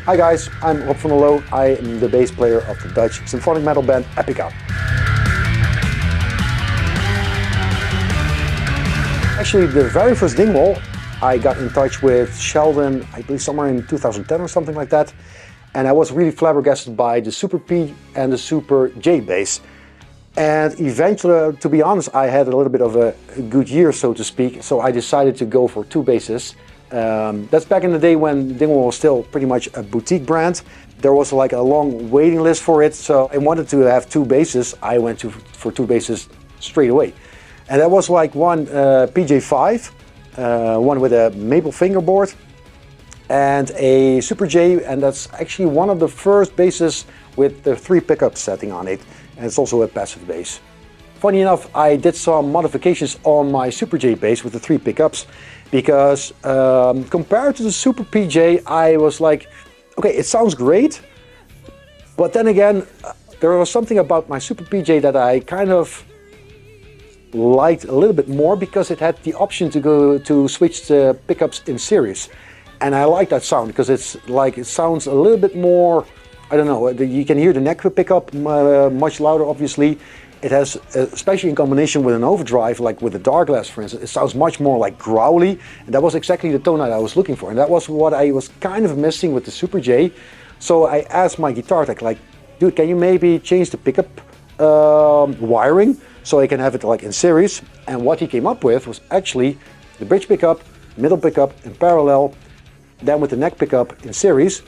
Hi guys, I'm Rob van der Loo. I am the bass player of the Dutch symphonic metal band Epica. Actually, the very first Dingwall, I got in touch with Sheldon, I believe somewhere in 2010 or something like that. And I was really flabbergasted by the Super P and the Super J bass. And eventually, to be honest, I had a little bit of a good year, so to speak. So I decided to go for two basses. That's back in the day when Dingwall was still pretty much a boutique brand. There was like a long waiting list for it, so I wanted to have two basses. I went for two basses straight away. And that was like one PJ5, one with a maple fingerboard, and a Super J, and that's actually one of the first basses with the 3 pickup setting on it, and it's also a passive bass. Funny enough, I did some modifications on my Super J bass with the 3 pickups, because compared to the Super PJ, I was like, okay, it sounds great, but then again, there was something about my Super PJ that I kind of liked a little bit more, because it had the option to switch the pickups in series. And I like that sound because it's like, it sounds a little bit more, I don't know, you can hear the neck pickup much louder, obviously. It has, especially in combination with an overdrive, like with the Darkglass for instance, it sounds much more like growly, and that was exactly the tone that I was looking for, and that was what I was kind of missing with the Super J. So I asked my guitar tech, like, dude, can you maybe change the pickup wiring so I can have it like in series? And what he came up with was actually the bridge pickup, middle pickup in parallel, then with the neck pickup in series.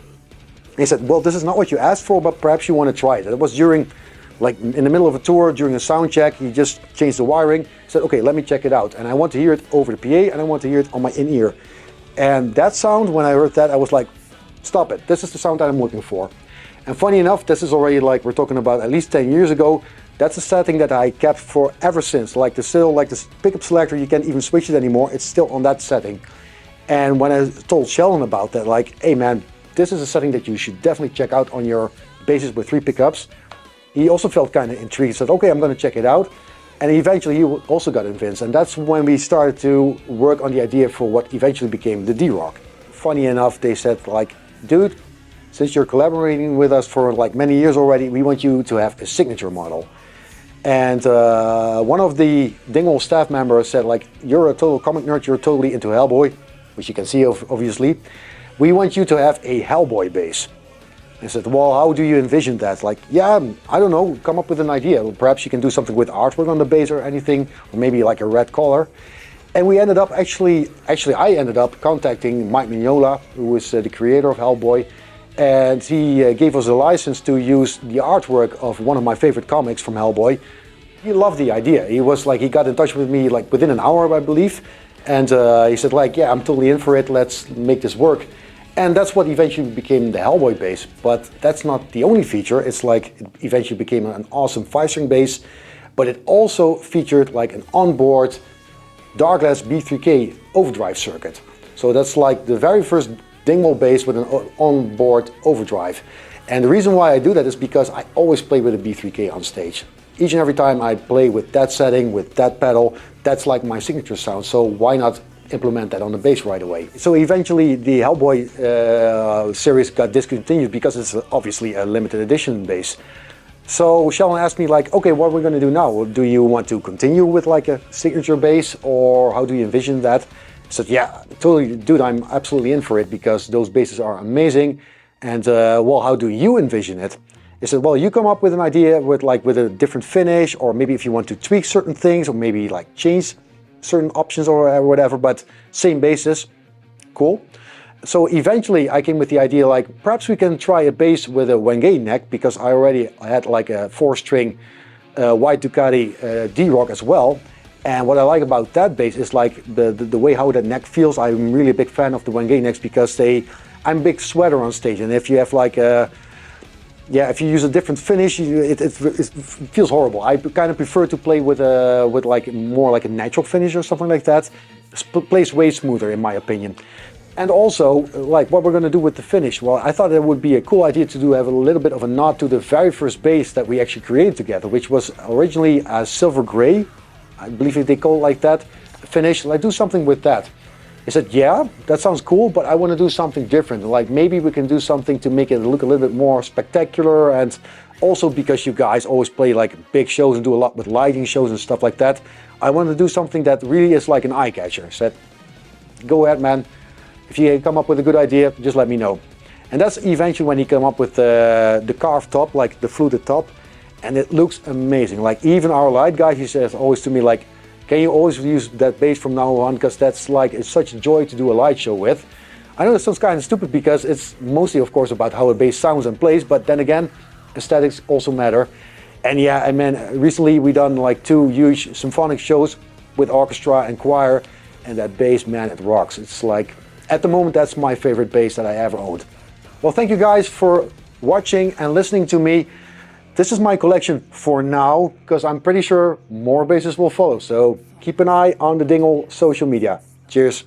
He said, well, this is not what you asked for, but perhaps you want to try it. It was during, like in the middle of a tour, during a sound check, he just changed the wiring. He said, okay, let me check it out. And I want to hear it over the PA, and I want to hear it on my in-ear. And that sound, when I heard that, I was like, stop it, this is the sound that I'm looking for. And funny enough, this is already like, we're talking about at least 10 years ago. That's a setting that I kept for ever since. Like the pickup selector, you can't even switch it anymore. It's still on that setting. And when I told Sheldon about that, like, hey man, this is a setting that you should definitely check out on your basses with 3 pickups. He also felt kind of intrigued, said, okay, I'm going to check it out. And eventually he also got convinced. And that's when we started to work on the idea for what eventually became the D-Roc. Funny enough, they said like, dude, since you're collaborating with us for like many years already, we want you to have a signature model. And one of the Dingwall staff members said like, you're a total comic nerd, you're totally into Hellboy, which you can see obviously. We want you to have a Hellboy bass. I said, well, how do you envision that? Like, yeah, I don't know, come up with an idea. Perhaps you can do something with artwork on the bass or anything, or maybe like a red collar. And we ended up actually I ended up contacting Mike Mignola, who is the creator of Hellboy, and he gave us a license to use the artwork of one of my favorite comics from Hellboy. He loved the idea. He was like, he got in touch with me like within an hour, I believe, and he said like, yeah, I'm totally in for it, let's make this work. And that's what eventually became the Hellboy bass, but that's not the only feature. It's like, it eventually became an awesome 5-string bass, but it also featured like an onboard Darkglass B3K overdrive circuit. So that's like the very first Dingwall bass with an onboard overdrive. And the reason why I do that is because I always play with a B3K on stage. Each and every time I play with that setting, with that pedal, that's like my signature sound, so why not implement that on the bass right away. So eventually the Hellboy series got discontinued because it's obviously a limited edition bass. So Sheldon asked me like, okay, what are we going to do now? Do you want to continue with like a signature bass, or how do you envision that? I said, yeah, totally, dude, I'm absolutely in for it, because those basses are amazing. And well, how do you envision it? He said, well, you come up with an idea with a different finish, or maybe if you want to tweak certain things, or maybe like change certain options or whatever, but same basis, cool. So eventually I came with the idea like, perhaps we can try a bass with a Wenge neck, because I already had like a 4-string white Ducati D-Roc as well. And what I like about that bass is like the way how that neck feels. I'm really a big fan of the Wenge necks, because I'm a big sweater on stage, and if you have like a, yeah, if you use a different finish, it feels horrible. I kind of prefer to play with like more like a natural finish or something like that. It plays way smoother in my opinion. And also, like what we're going to do with the finish. Well, I thought it would be a cool idea to have a little bit of a nod to the very first bass that we actually created together, which was originally a silver gray. I believe they call it like that finish. Like do something with that. He said, yeah, that sounds cool, but I want to do something different. Like maybe we can do something to make it look a little bit more spectacular, and also because you guys always play like big shows and do a lot with lighting shows and stuff like that, I want to do something that really is like an eye catcher. I said, go ahead, man. If you come up with a good idea, just let me know. And that's eventually when he came up with the carved top, like the fluted top, and it looks amazing. Like even our light guy, he says always to me like, can you always use that bass from now on, because that's like, it's such a joy to do a light show with. I know it sounds kind of stupid because it's mostly of course about how a bass sounds and plays, but then again, aesthetics also matter. And yeah, I mean, recently we done like 2 huge symphonic shows with orchestra and choir, and that bass, man, it rocks. It's like, at the moment, that's my favorite bass that I ever owned. Well, thank you guys for watching and listening to me. This is my collection for now, because I'm pretty sure more basses will follow. So keep an eye on the Dingwall social media. Cheers.